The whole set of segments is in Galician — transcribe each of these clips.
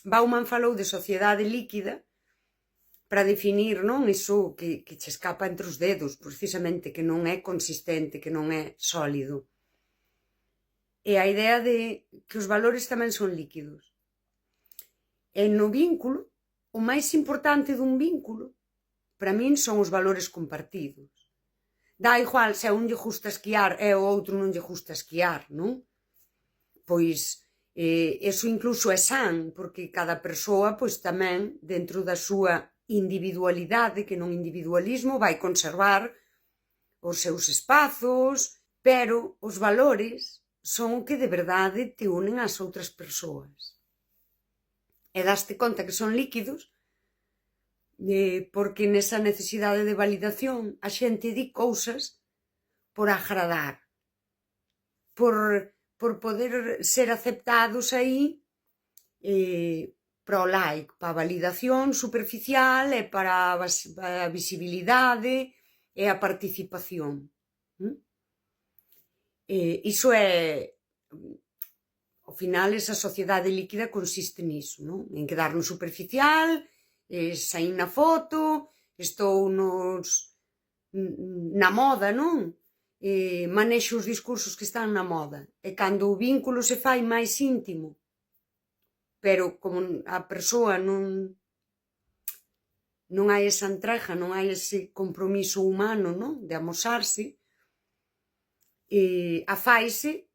Bauman falou de sociedade líquida para definir, non, iso que che escapa entre os dedos, precisamente, que non é consistente, que non é sólido. E a idea de que os valores tamén son líquidos. E no vínculo, o máis importante dun vínculo, para min, son os valores compartidos. Dá igual se a un lle gusta esquiar e ao outro non lle gusta esquiar, non? Pois, eso incluso é san, porque cada persoa, pois tamén, dentro da súa individualidade, que non individualismo, vai conservar os seus espazos, pero os valores son o que de verdade te unen ás outras persoas. E daste conta que son líquidos, porque nesa necesidade de validación a xente di cousas por agradar, por poder ser aceptados aí, para o like, para a validación superficial e para a visibilidade e a participación. Iso é, ao final, esa sociedade líquida consiste niso, non? En quedar no superficial, saín na foto, estou na moda, non? Manexo os discursos que están na moda. E cando o vínculo se fai máis íntimo, pero como a persoa non hai esa entrega, non hai ese compromiso humano, non, de amosarse, afaise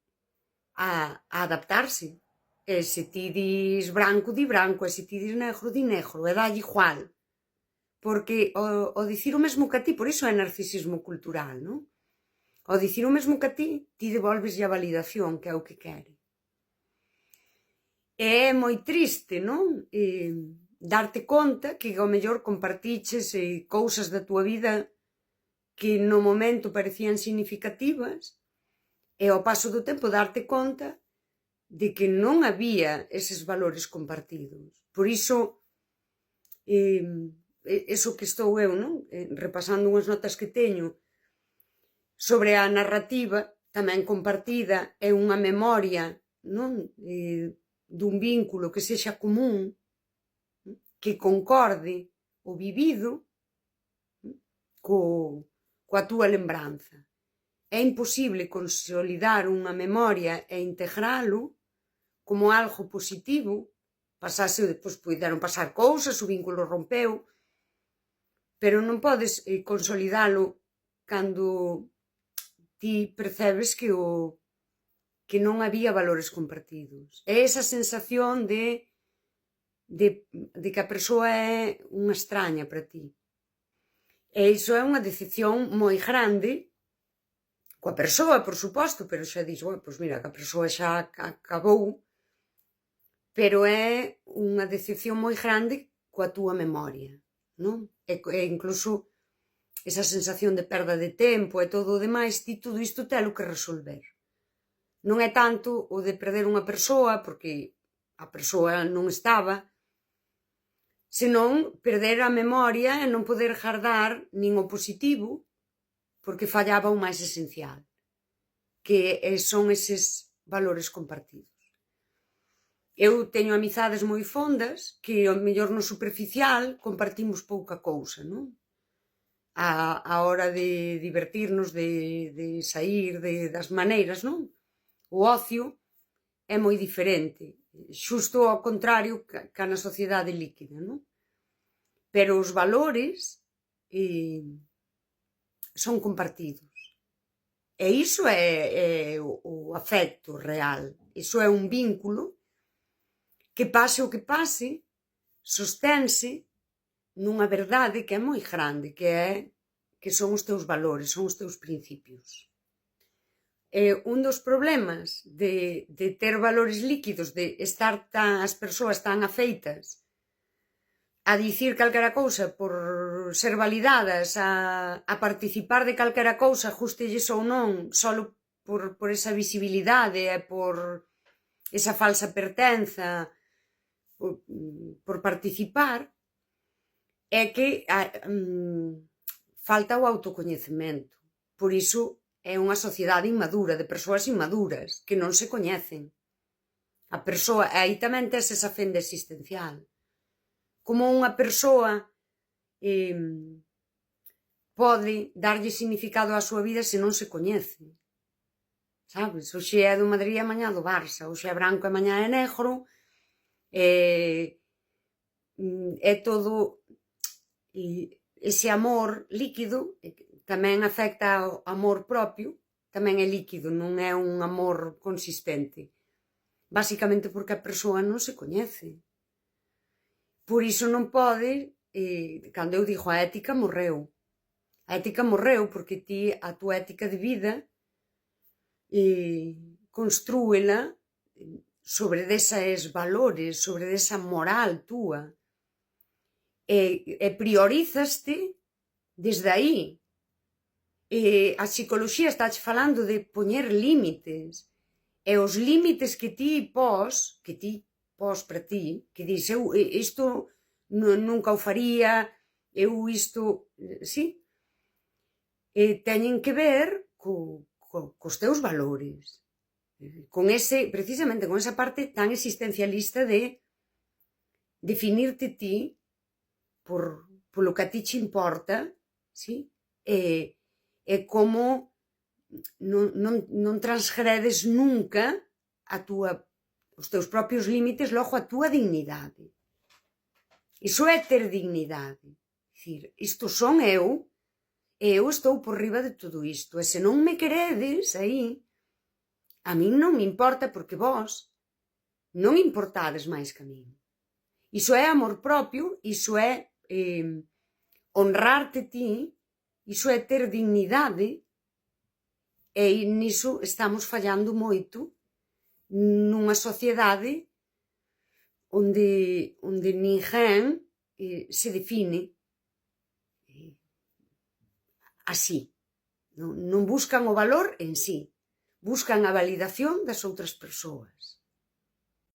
a adaptarse. E se ti dis branco, di branco, e se ti dis negro, di negro, e dalle igual. Porque ao dicir o mesmo que a ti, por iso é narcisismo cultural, non? Ao dicir o mesmo que a ti devolveslle a validación, que é o que quere. E é moi triste, non? Darte conta que ao mellor compartiches cousas da túa vida que no momento parecían significativas e ao paso do tempo darte conta de que non había eses valores compartidos. Por iso, eso que estou eu, non? Repasando unhas notas que teño sobre a narrativa tamén compartida e unha memoria, non? Dun vínculo que sexa común, que concorde o vivido coa túa lembranza. É imposible consolidar unha memoria e integralo como algo positivo. Pasase, depois puideron pasar cousas, o vínculo rompeu, pero non podes consolidalo cando ti percebes que non había valores compartidos. É esa sensación de que a persoa é unha extraña para ti. E iso é unha decepción moi grande coa persoa, por suposto, pero xa dixo, pois mira, que a persoa xa acabou, pero é unha decepción moi grande coa túa memoria, non? E incluso esa sensación de perda de tempo e todo o demais, ti todo isto telo que resolver. Non é tanto o de perder unha persoa, porque a persoa non estaba, senón perder a memoria e non poder gardar nin o positivo, porque fallaba o máis esencial, que son eses valores compartidos. Eu teño amizades moi fondas que, ao mellor no superficial, compartimos pouca cousa, non? A hora de divertirnos, de sair, das maneiras, non? O ocio é moi diferente, xusto ao contrario que na sociedade líquida, non? Pero os valores son compartidos. E iso é o afecto real. Iso é un vínculo que pase o que pase, sostense nunha verdade que é moi grande, que son os teus valores, son os teus principios. Un dos problemas de ter valores líquidos, de estar as persoas tan afeitas a dicir calquera cousa por ser validadas, a participar de calquera cousa, gústelles ou non, só por esa visibilidade e por esa falsa pertenza, por participar, é que falta o autocoñecemento. Por iso é unha sociedade inmadura, de persoas inmaduras, que non se coñecen. A persoa, aí tamén tes esa fenda existencial. Como unha persoa pode darlle significado á súa vida se non se coñece. Sabes? Hoxe é do Madrid e mañá do Barça. Hoxe é branco e mañá é negro. É todo ese amor líquido, tamén afecta ao amor propio, tamén é líquido, non é un amor consistente. Basicamente porque a persoa non se coñece. Por iso non pode, cando eu digo a ética morreu. A ética morreu porque ti a túa ética de vida constrúela sobre deses valores, sobre desa moral túa. E priorízaste desde aí. A psicoloxía estáche falando de poñer límites. E os límites que ti pos para ti, que dis, eu isto nunca o faría, eu isto, sí, teñen que ver cos teus valores. Con ese, precisamente con esa parte tan existencialista de definirte ti polo que a ti che importa, sí? E como non transgredes nunca os teus propios límites, logo a túa dignidade. Iso é ter dignidade. Dicir, isto son eu, e eu estou por riba de todo isto. E se non me queredes aí, a min non me importa porque vós non importades máis que a min. Iso é amor propio, iso é honrarte ti, iso é ter dignidade, e niso estamos fallando moito nunha sociedade onde ninguén se define así. Non buscan o valor en sí, buscan a validación das outras persoas.